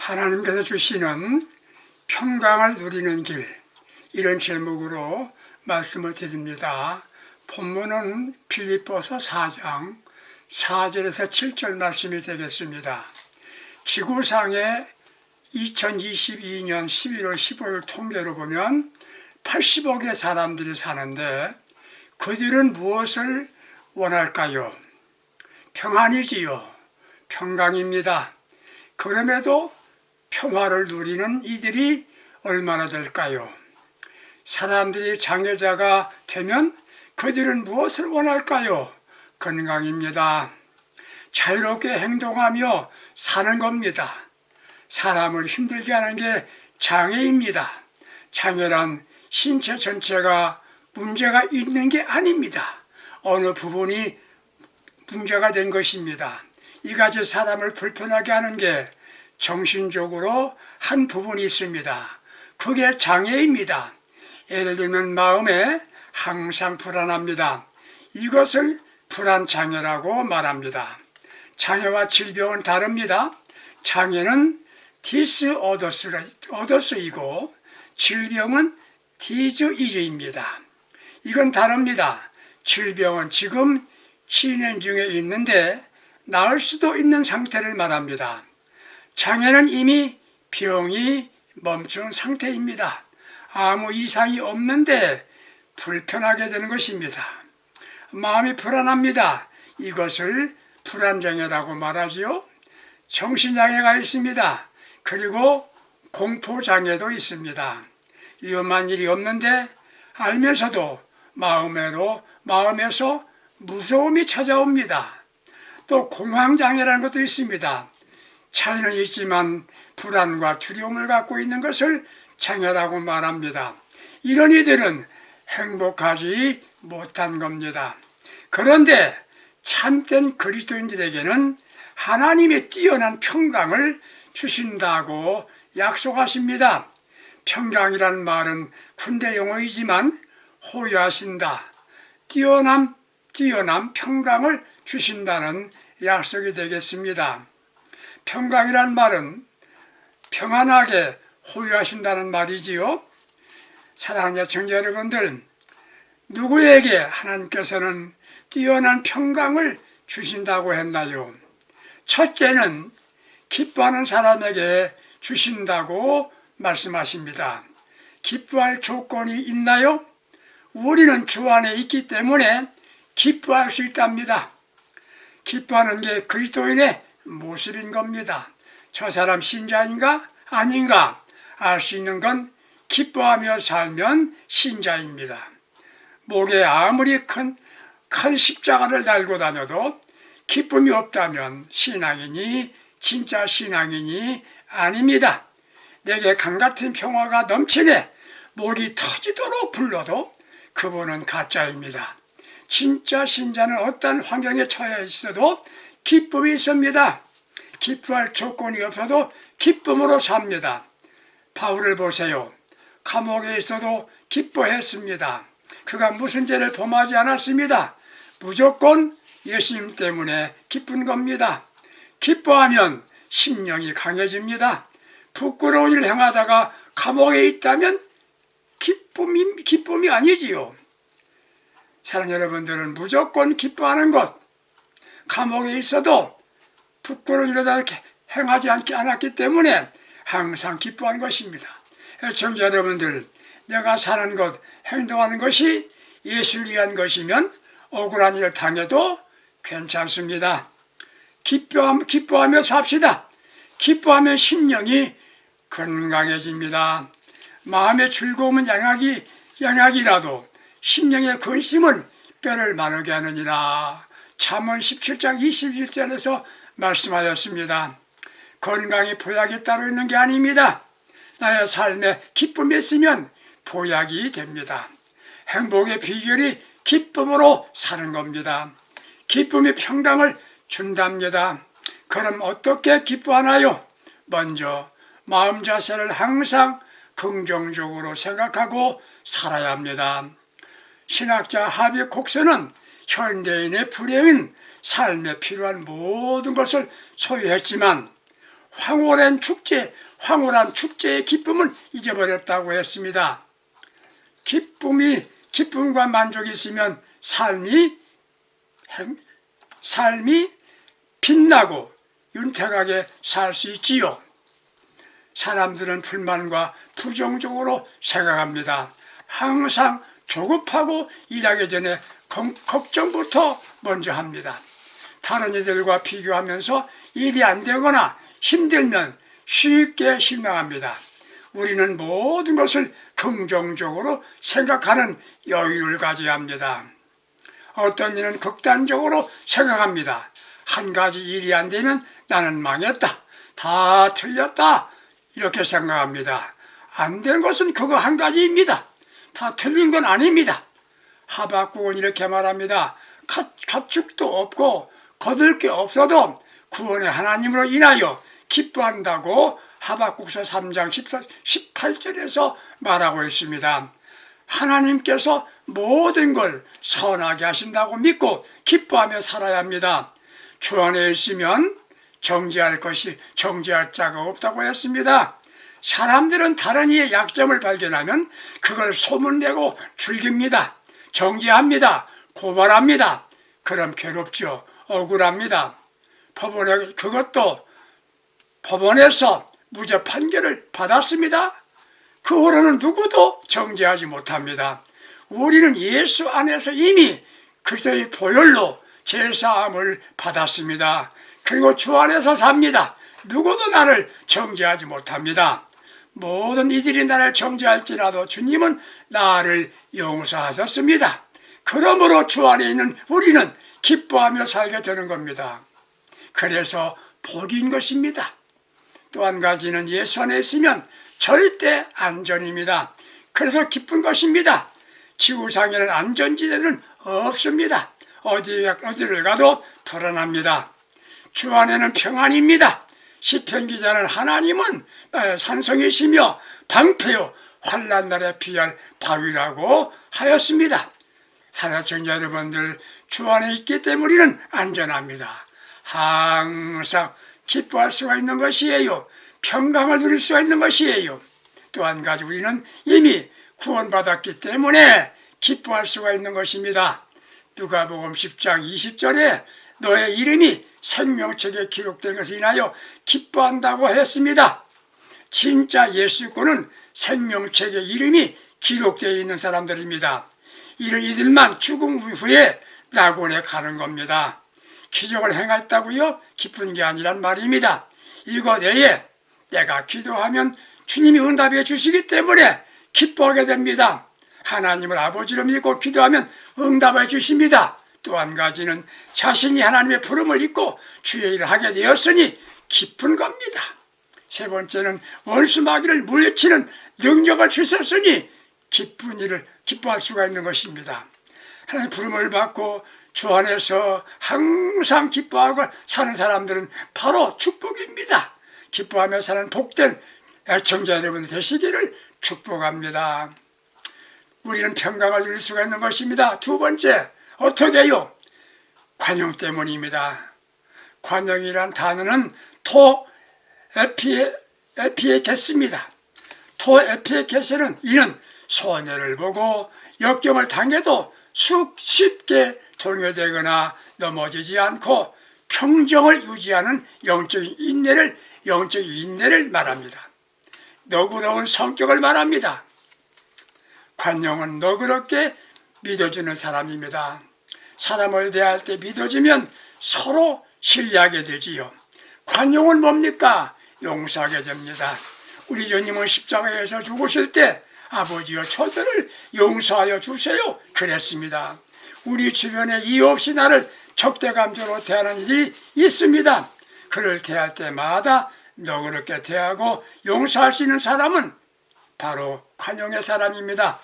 하나님께서 주시는 평강을 누리는 길, 이런 제목으로 말씀을 드립니다. 본문은 빌립보서 4장 4절에서 7절 말씀이 되겠습니다. 지구상의 2022년 11월 15일 통계로 보면 80억의 사람들이 사는데 그들은 무엇을 원할까요? 평안이지요. 평강입니다. 그럼에도 평화를 누리는 이들이 얼마나 될까요? 사람들이 장애자가 되면 그들은 무엇을 원할까요? 건강입니다. 자유롭게 행동하며 사는 겁니다. 사람을 힘들게 하는 게 장애입니다. 장애란 신체 전체가 문제가 있는 게 아닙니다. 어느 부분이 문제가 된 것입니다. 이같이 사람을 불편하게 하는 게 정신적으로 한 부분이 있습니다. 그게 장애입니다. 예를 들면 마음에 항상 불안합니다. 이것을 불안장애라고 말합니다. 장애와 질병은 다릅니다. 장애는 디스어더스이고 질병은 디즈이즈입니다. 이건 다릅니다. 질병은 지금 진행 중에 있는데 나을 수도 있는 상태를 말합니다. 장애는 이미 병이 멈춘 상태입니다. 아무 이상이 없는데 불편하게 되는 것입니다. 마음이 불안합니다. 이것을 불안장애라고 말하지요. 정신장애가 있습니다. 그리고 공포장애도 있습니다. 위험한 일이 없는데 알면서도 마음에서 무서움이 찾아옵니다. 또 공황장애라는 것도 있습니다. 차이는 있지만 불안과 두려움을 갖고 있는 것을 장애라고 말합니다. 이런 이들은 행복하지 못한 겁니다. 그런데 참된 그리스도인들에게는 하나님의 뛰어난 평강을 주신다고 약속하십니다. 평강이란 말은 군대 용어이지만 호유하신다. 뛰어난 평강을 주신다는 약속이 되겠습니다. 평강이란 말은 평안하게 호유하신다는 말이지요. 사랑하는 청자 여러분들, 누구에게 하나님께서는 뛰어난 평강을 주신다고 했나요? 첫째는 기뻐하는 사람에게 주신다고 말씀하십니다. 기뻐할 조건이 있나요? 우리는 주 안에 있기 때문에 기뻐할 수 있답니다. 기뻐하는 게 그리스도인의 모습인 겁니다. 저 사람 신자인가 아닌가 알 수 있는 건 기뻐하며 살면 신자입니다. 목에 아무리 큰 십자가를 달고 다녀도 기쁨이 없다면 신앙인이 진짜 신앙인이 아닙니다. 내게 강같은 평화가 넘치네 목이 터지도록 불러도 그분은 가짜입니다. 진짜 신자는 어떤 환경에 처해 있어도 기쁨이 있습니다. 기뻐할 조건이 없어도 기쁨으로 삽니다. 바울을 보세요. 감옥에 있어도 기뻐했습니다. 그가 무슨 죄를 범하지 않았습니다. 무조건 예수님 때문에 기쁜 겁니다. 기뻐하면 심령이 강해집니다. 부끄러운 일을 행하다가 감옥에 있다면 기쁨이 아니지요. 사랑하는 여러분들은 무조건 기뻐하는 것, 감옥에 있어도 부끄러운 일을 행하지 않았기 때문에 항상 기뻐한 것입니다. 청자 여러분들, 내가 사는 것, 행동하는 것이 예수를 위한 것이면 억울한 일을 당해도 괜찮습니다. 기뻐하며 삽시다. 기뻐하면 심령이 건강해집니다. 마음의 즐거움은 양약이라도 심령의 근심은 뼈를 마르게 하느니라. 잠언 17장 21절에서 말씀하였습니다. 건강이 보약이 따로 있는 게 아닙니다. 나의 삶에 기쁨이 있으면 보약이 됩니다. 행복의 비결이 기쁨으로 사는 겁니다. 기쁨이 평강을 준답니다. 그럼 어떻게 기뻐하나요? 먼저 마음 자세를 항상 긍정적으로 생각하고 살아야 합니다. 신학자 하비 콕스는 현대인의 불행은 삶에 필요한 모든 것을 소유했지만 황홀한 축제의 기쁨을 잊어버렸다고 했습니다. 기쁨과 만족이 있으면 삶이 빛나고 윤택하게 살 수 있지요. 사람들은 불만과 부정적으로 생각합니다. 항상 조급하고 일하기 전에 걱정부터 먼저 합니다. 다른 이들과 비교하면서 일이 안 되거나 힘들면 쉽게 실망합니다. 우리는 모든 것을 긍정적으로 생각하는 여유를 가져야 합니다. 어떤 이는 극단적으로 생각합니다. 한 가지 일이 안 되면 나는 망했다, 다 틀렸다, 이렇게 생각합니다. 안 된 것은 그거 한 가지입니다. 다 틀린 건 아닙니다. 하박국은 이렇게 말합니다. 가축도 없고 거둘 게 없어도 구원의 하나님으로 인하여 기뻐한다고 하박국서 3장 18절에서 말하고 있습니다. 하나님께서 모든 걸 선하게 하신다고 믿고 기뻐하며 살아야 합니다. 주 안에 있으면 정죄할 자가 없다고 했습니다. 사람들은 다른 이의 약점을 발견하면 그걸 소문내고 즐깁니다. 정죄합니다. 고발합니다. 그럼 괴롭죠. 억울합니다. 법원에서 무죄 판결을 받았습니다. 그 후로는 누구도 정죄하지 못합니다. 우리는 예수 안에서 이미 그리스도의 보혈로 제사함을 받았습니다. 그리고 주 안에서 삽니다. 누구도 나를 정죄하지 못합니다. 모든 이들이 나를 정죄할지라도 주님은 나를 용서하셨습니다. 그러므로 주 안에 있는 우리는 기뻐하며 살게 되는 겁니다. 그래서 복인 것입니다. 또 한 가지는 예수 안에 있으면 절대 안전입니다. 그래서 기쁜 것입니다. 지구상에는 안전지대는 없습니다. 어디를 가도 불안합니다. 주 안에는 평안입니다. 시편 기자는 하나님은 나의 산성이시며 방패요 환난 날에 피할 바위라고 하였습니다. 사랑청자 여러분들, 주 안에 있기 때문에 우리는 안전합니다. 항상 기뻐할 수가 있는 것이에요. 평강을 누릴 수가 있는 것이에요. 또 한 가지, 우리는 이미 구원받았기 때문에 기뻐할 수가 있는 것입니다. 누가복음 10장 20절에 너의 이름이 생명책에 기록된 것을 인하여 기뻐한다고 했습니다. 진짜 예수꾼은 생명책에 이름이 기록되어 있는 사람들입니다. 이들만 죽음 후에 낙원에 가는 겁니다. 기적을 행했다고요? 기쁜 게 아니란 말입니다. 이거 내에 내가 기도하면 주님이 응답해 주시기 때문에 기뻐하게 됩니다. 하나님을 아버지로 믿고 기도하면 응답해 주십니다. 또 한 가지는 자신이 하나님의 부름을 입고 주의 일을 하게 되었으니 기쁜 겁니다. 세 번째는 원수 마귀를 물리치는 능력을 주셨으니 기뻐할 수가 있는 것입니다. 하나님의 부름을 받고 주 안에서 항상 기뻐하고 사는 사람들은 바로 축복입니다. 기뻐하며 사는 복된 애청자 여러분 되시기를 축복합니다. 우리는 평강을 누릴 수가 있는 것입니다. 두 번째, 어떻게 해요? 관용 때문입니다. 관용이란 단어는 토에피에게스입니다. 토에피에게스는 이는 손해를 보고 역경을 당해도 쉽게 동요되거나 넘어지지 않고 평정을 유지하는 영적인 인내를 말합니다. 너그러운 성격을 말합니다. 관용은 너그럽게 믿어주는 사람입니다. 사람을 대할 때 믿어주면 서로 신뢰하게 되지요. 관용은 뭡니까? 용서하게 됩니다. 우리 주님은 십자가에서 죽으실 때 아버지여 저들을 용서하여 주세요 그랬습니다. 우리 주변에 이유 없이 나를 적대감정으로 대하는 이들이 있습니다. 그를 대할 때마다 너그럽게 대하고 용서할 수 있는 사람은 바로 관용의 사람입니다.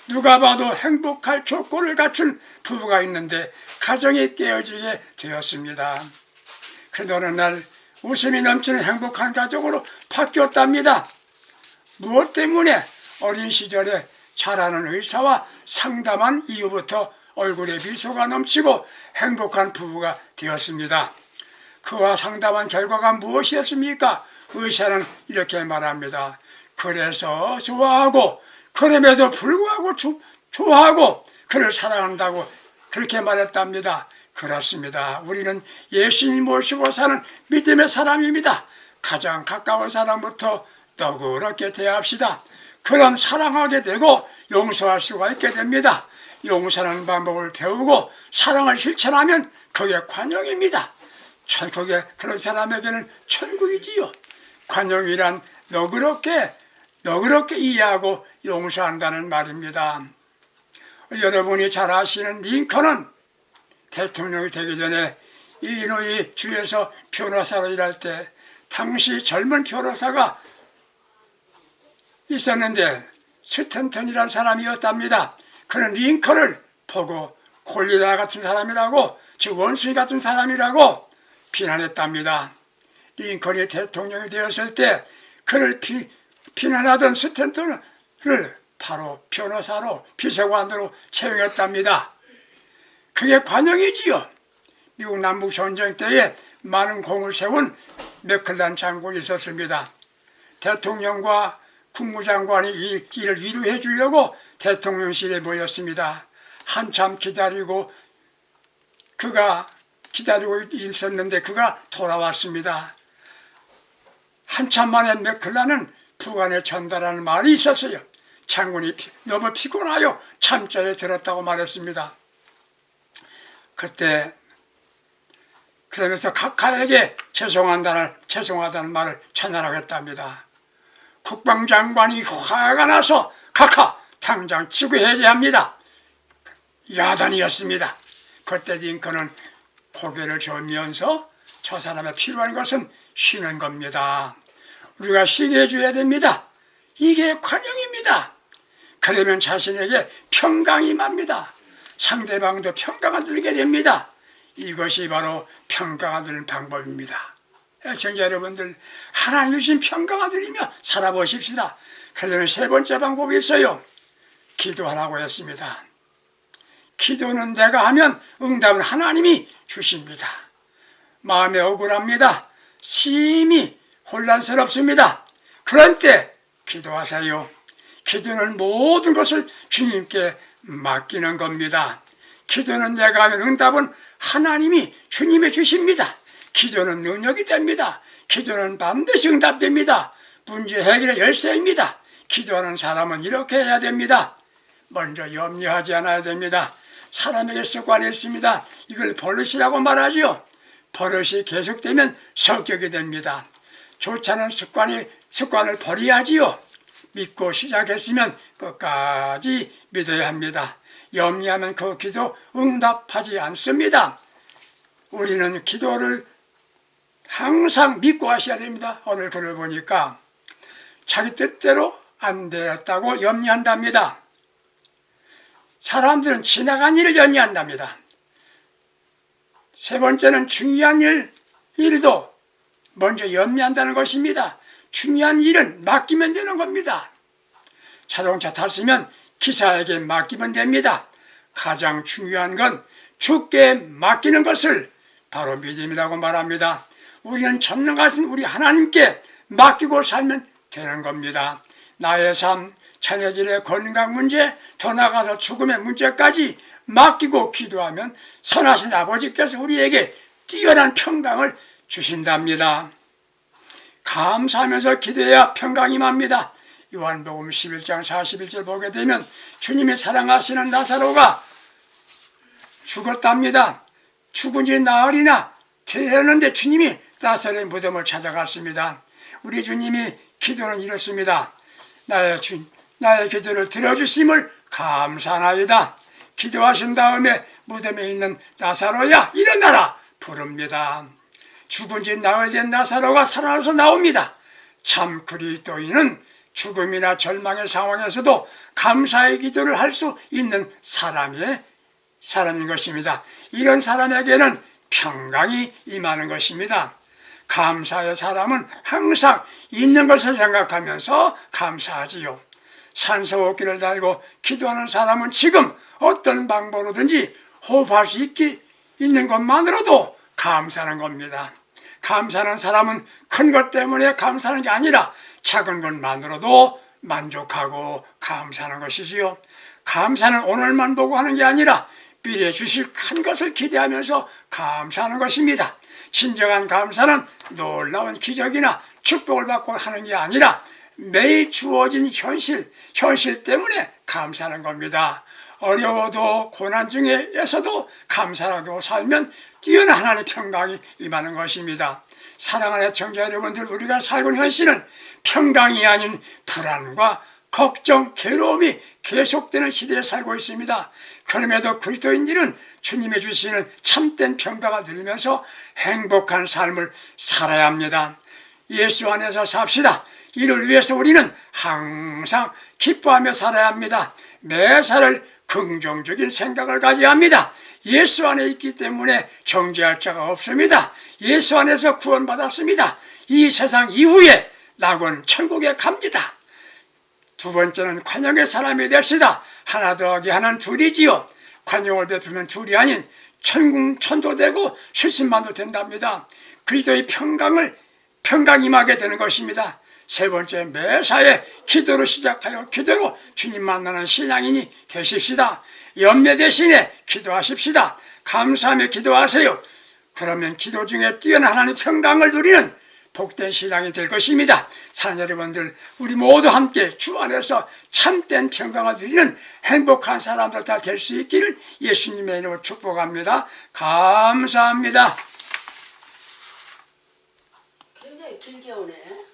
누가 봐도 행복할 조건을 갖춘 부부가 있는데 가정이 깨어지게 되었습니다. 그런데 어느 날 웃음이 넘치는 행복한 가정으로 바뀌었답니다. 무엇 때문에? 어린 시절에 잘하는 의사와 상담한 이후부터 얼굴에 미소가 넘치고 행복한 부부가 되었습니다. 그와 상담한 결과가 무엇이었습니까? 의사는 이렇게 말합니다. 그래서 좋아하고 그럼에도 불구하고 좋아하고 그를 사랑한다고 그렇게 말했답니다. 그렇습니다. 우리는 예수님 모시고 사는 믿음의 사람입니다. 가장 가까운 사람부터 너그럽게 대합시다. 그럼 사랑하게 되고 용서할 수가 있게 됩니다. 용서하는 방법을 배우고 사랑을 실천하면 그게 관용입니다. 그게 그런 사람에게는 천국이지요. 관용이란 너그럽게 이해하고 용서한다는 말입니다. 여러분이 잘 아시는 링컨은 대통령이 되기 전에 이리노이 주에서 변호사로 일할 때 당시 젊은 변호사가 있었는데 스탠턴이라는 사람이었답니다. 그는 링컨을 보고 골리다 같은 사람이라고, 즉 원수이 같은 사람이라고 비난했답니다. 링컨이 대통령이 되었을 때 그를 비난하던 스탠턴을 바로 변호사로 비서관으로 채용했답니다. 그게 관용이지요. 미국 남북전쟁 때에 많은 공을 세운 맥클란 장군이 있었습니다. 대통령과 국무장관이 이 일을 위로해 주려고 대통령실에 모였습니다. 한참 그가 기다리고 있었는데 그가 돌아왔습니다. 한참 만에 맥클란은 부관에 전달하는 말이 있었어요. 장군이 너무 피곤하여 잠자에 들었다고 말했습니다. 그때 그러면서 각하에게 죄송하다는 말을 전하라고 했답니다. 국방장관이 화가 나서 각하 당장 직위 해제합니다. 야단이었습니다. 그때 링컨은 고개를 저으면서 저 사람의 필요한 것은 쉬는 겁니다. 우리가 쉬게 해줘야 됩니다. 이게 관용입니다. 그러면 자신에게 평강이 맙니다. 상대방도 평강을 들게 됩니다. 이것이 바로 평강을 누리는 방법입니다. 애청자 여러분들, 하나님 주신 평강을 누리며 살아보십시다. 그러면 세 번째 방법이 있어요. 기도하라고 했습니다. 기도는 내가 하면 응답은 하나님이 주십니다. 마음이 억울합니다. 심히 혼란스럽습니다. 그런 때 기도하세요. 기도는 모든 것을 주님께 맡기는 겁니다. 기도는 내가 하면 응답은 하나님이 주님이 주십니다. 기도는 능력이 됩니다. 기도는 반드시 응답됩니다. 문제 해결의 열쇠입니다. 기도하는 사람은 이렇게 해야 됩니다. 먼저 염려하지 않아야 됩니다. 사람에게 습관이 있습니다. 이걸 버릇이라고 말하죠. 버릇이 계속되면 성격이 됩니다. 좋지 않은 습관을 버려야지요. 믿고 시작했으면 끝까지 믿어야 합니다. 염려하면 그 기도 응답하지 않습니다. 우리는 기도를 항상 믿고 하셔야 됩니다. 오늘 글을 보니까 자기 뜻대로 안 되었다고 염려한답니다. 사람들은 지나간 일을 염려한답니다. 세 번째는 중요한 일도 먼저 염려한다는 것입니다. 중요한 일은 맡기면 되는 겁니다. 자동차 탔으면 기사에게 맡기면 됩니다. 가장 중요한 건 주께 맡기는 것을 바로 믿음이라고 말합니다. 우리는 전능하신 우리 하나님께 맡기고 살면 되는 겁니다. 나의 삶, 자녀들의 건강 문제, 더 나아가서 죽음의 문제까지 맡기고 기도하면 선하신 아버지께서 우리에게 뛰어난 평강을 주신답니다. 감사하면서 기도해야 평강이 맙니다. 요한복음 11장 41절 보게 되면 주님이 사랑하시는 나사로가 죽었답니다. 죽은 지 나흘이나 되었는데 주님이 나사로의 무덤을 찾아갔습니다. 우리 주님이 기도는 이렇습니다. 나의 기도를 들어주심을 감사하나이다. 기도하신 다음에 무덤에 있는 나사로야 일어나라 부릅니다. 죽은 지 나흘 된 나사로가 살아나서 나옵니다. 참 그리스도인은 죽음이나 절망의 상황에서도 감사의 기도를 할 수 있는 사람인 것입니다. 이런 사람에게는 평강이 임하는 것입니다. 감사의 사람은 항상 있는 것을 생각하면서 감사하지요. 산소호흡기를 달고 기도하는 사람은 지금 어떤 방법으로든지 호흡할 수 있는 것만으로도 감사하는 겁니다. 감사하는 사람은 큰 것 때문에 감사하는 게 아니라 작은 것만으로도 만족하고 감사하는 것이지요. 감사는 오늘만 보고 하는 게 아니라 미래에 주실 큰 것을 기대하면서 감사하는 것입니다. 진정한 감사는 놀라운 기적이나 축복을 받고 하는 게 아니라 매일 주어진 현실 때문에 감사하는 겁니다. 어려워도 고난 중에서도 감사하고 살면 뛰어난 하나님의 평강이 임하는 것입니다. 사랑하는 애청자 여러분들, 우리가 살고 있는 현실은 평강이 아닌 불안과 걱정, 괴로움이 계속되는 시대에 살고 있습니다. 그럼에도 그리스도인들은 주님이 주시는 참된 평강을 누리면서 행복한 삶을 살아야 합니다. 예수 안에서 삽시다. 이를 위해서 우리는 항상 기뻐하며 살아야 합니다. 매사를 긍정적인 생각을 가져야 합니다. 예수 안에 있기 때문에 정죄할 자가 없습니다. 예수 안에서 구원받았습니다. 이 세상 이후에 낙원 천국에 갑니다. 두 번째는 관용의 사람이 됩시다. 하나 더하기 하나는 둘이지요. 관용을 베풀면 둘이 아닌 천도 되고 수십만도 된답니다. 그리스도의 평강 임하게 되는 것입니다. 세 번째, 매사에 기도로 시작하여 기도로 주님 만나는 신앙인이 되십시다. 염려 대신에 기도하십시다. 감사하며 기도하세요. 그러면 기도 중에 뛰어난 하나님의 평강을 누리는 복된 신앙이 될 것입니다. 사랑하는 여러분들, 우리 모두 함께 주 안에서 참된 평강을 누리는 행복한 사람들 다 될 수 있기를 예수님의 이름으로 축복합니다. 감사합니다. 굉장히 길게 오네.